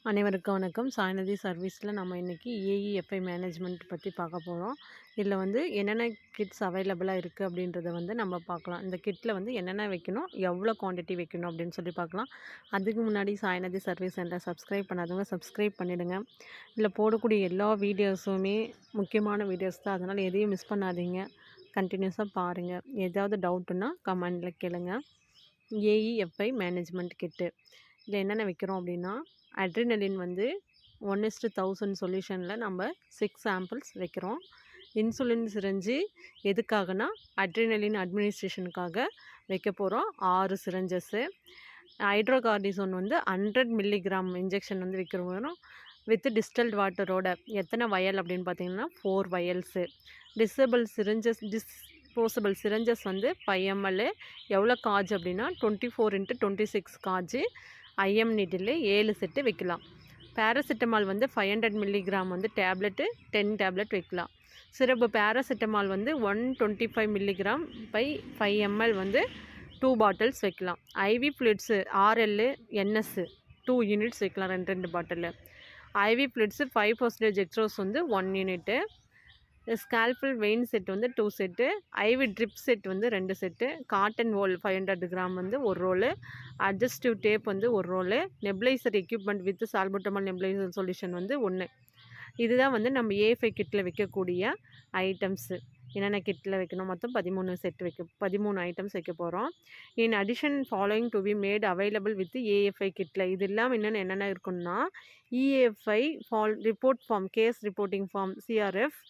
அனைவருக்கும் வணக்கம். சாய்நதி சர்வீஸில் நம்ம இன்றைக்கி ஏஇஎஃப்ஐ மேனேஜ்மெண்ட் பற்றி பார்க்க போகிறோம். இதில் வந்து என்னென்ன கிட்ஸ் அவைலபிளாக இருக்குது அப்படின்றத வந்து நம்ம பார்க்கலாம். இந்த கிட்டில் வந்து என்னென்ன வைக்கணும், எவ்வளோ குவான்டிட்டி வைக்கணும் அப்படின்னு சொல்லி பார்க்கலாம். அதுக்கு முன்னாடி சாய்நதி சர்வீஸ் சென்டர் சப்ஸ்கிரைப் பண்ணாதவங்க சப்ஸ்கிரைப் பண்ணிவிடுங்க. இதில் போடக்கூடிய எல்லா வீடியோஸுமே முக்கியமான வீடியோஸ் தான், அதனால் எதையும் மிஸ் பண்ணாதீங்க. கண்டினியூஸாக பாருங்கள். ஏதாவது டவுட்டுன்னா கமெண்டில் கேளுங்க. ஏஇஎஃப்ஐ மேனேஜ்மெண்ட் கிட்டு இதில் என்னென்ன வைக்கிறோம் அப்படின்னா, அட்ரினலின் வந்து 1:1000 சொல்யூஷனில் நம்ம 6 சாம்பிள்ஸ் வைக்கிறோம். இன்சுலின் சிரஞ்சு எதுக்காகனா அட்ரினலின் அட்மினிஸ்ட்ரேஷனுக்காக வைக்க போகிறோம். 6 சிரஞ்சஸ்ஸு. ஹைட்ரோகார்டிசோன் வந்து 100 மில்லிகிராம் இன்ஜெக்ஷன் வந்து வைக்க போகிறோம். வித் டிஸ்டில்ட் வாட்டரோட. எத்தனை வயல் அப்படின்னு பார்த்தீங்கன்னா 4 வயல்ஸு. டிஸ்போசபிள் சிரஞ்சஸ் வந்து 5 ml. எவ்வளோ காஜ் அப்படின்னா 24x26 காஜு. ஐஎம் நீட்டில் 7 செட்டு வைக்கலாம். பேராசிட்டமால் வந்து 500 மில்லிகிராம் வந்து டேப்லெட்டு 10 டேப்லெட் வைக்கலாம். சிறப்பு பேராசிட்டமால் வந்து 125 மில்லிகிராம் பை 5 ml வந்து 2 பாட்டில்ஸ் வைக்கலாம். IV fluids RL NS 2 units வைக்கலாம், 2 பாட்டிலு. ஐவி ஃப்ளூயிட்ஸு 5% எக்ஸ்ட்ரோஸ் வந்து 1 யூனிட்டு. ஸ்கால்பல் வெயின் செட் வந்து 2 செட்டு. ஐவி ட்ரிப் செட் வந்து 2 செட்டு. காட்டன் வோல் 500 கிராம் வந்து 1 ரோலு. அட்ஜஸ்டிவ் டேப் வந்து 1 roll. Nebulizer equipment with salbutamol nebulizer solution வந்து 1. இதுதான் வந்து நம்ம ஏஎஃப்ஐ கிட்டில் வைக்கக்கூடிய ஐட்டம்ஸு. என்னென்ன கிட்டில் வைக்கணும், மொத்தம் 13 ஐட்டம்ஸ் வைக்க போகிறோம். In addition following to be made available with AEFI கிட்டில். இது இல்லாமல் என்னென்ன இருக்குன்னா, AEFI report form, case reporting form, CRF,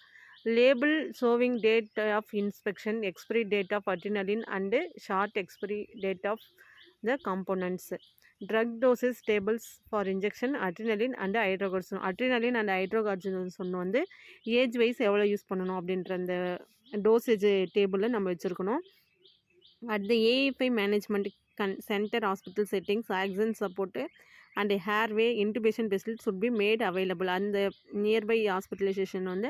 label showing date of inspection, expiry date of adrenaline and short expiry date of the components, drug doses tables for injection, adrenaline and hydrocortisone. Adrenaline and hydrocortisone வந்து age wise எவ்வளோ use பண்ணணும் அப்படின்ற அந்த dosage டேபிளில் நம்ம வச்சுருக்கணும். At the AEFI management center hospital settings, oxygen support and airway intubation facilities should be made available. அந்த nearby hospitalisation வந்து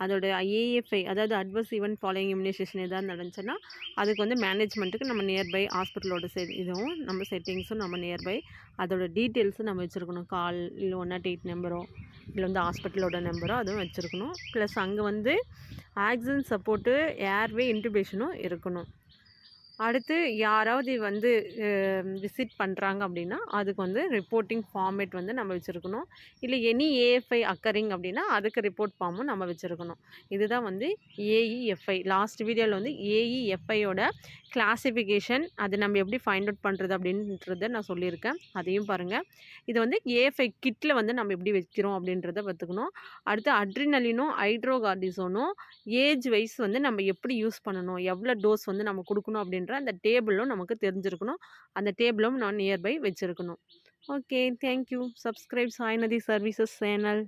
அதோட ஏஎஃப்ஐ, அதாவது அட்வர்ஸ் ஈவெண்ட் ஃபாலோயிங் இம்யூனைசேஷன் எதாவது நடந்துச்சுன்னா அதுக்கு வந்து மேனேஜ்மெண்ட்டுக்கு நம்ம நியர்பை ஹாஸ்பிட்டலோட இதுவும் நம்ம செட்டிங்ஸும் நம்ம நியர்பை அதோட டீட்டெயில்ஸும் நம்ம வச்சுருக்கணும். கால் இல்லை 108 நம்பரோ இல்லை வந்து ஹாஸ்பிட்டலோட நம்பரோ அதுவும் வச்சுருக்கணும். ப்ளஸ் அங்கே வந்து ஆக்சிஜன் சப்போர்ட்டு ஏர்வே இன்டுபேஷனும் இருக்கணும். அடுத்து யாராவது வந்து விசிட் பண்ணுறாங்க அப்படின்னா அதுக்கு வந்து ரிப்போர்ட்டிங் ஃபார்மேட் வந்து நம்ம வச்சுருக்கணும். இல்லை எனி ஏஎஃப்ஐ அக்கரிங் அப்படின்னா அதுக்கு ரிப்போர்ட் ஃபார்மும் நம்ம வச்சுருக்கணும். இதுதான் வந்து ஏஇஎஃப்ஐ. லாஸ்ட் வீடியோவில் வந்து ஏஇஎஃப்ஐயோட கிளாஸிஃபிகேஷன், அது நம்ம எப்படி ஃபைண்ட் அவுட் பண்ணுறது அப்படின்றத நான் சொல்லியிருக்கேன், அதையும் பாருங்கள். இது வந்து ஏஎஃப்ஐ கிட்டில் வந்து நம்ம எப்படி வைக்கிறோம் அப்படின்றத பார்த்துக்கணும். அடுத்து அட்ரினலினும் ஹைட்ரோகார்டிசோனும் ஏஜ் வைஸ் வந்து நம்ம எப்படி யூஸ் பண்ணணும், எவ்வளோ டோஸ் வந்து நம்ம கொடுக்கணும் அப்படின்ற அந்த டேபிளும் நமக்கு தெரிஞ்சிருக்கணும். அந்த டேபிளும் நான் நியர்பை வச்சுருக்கணும். Okay, thank you. Subscribe Sainathi services channel.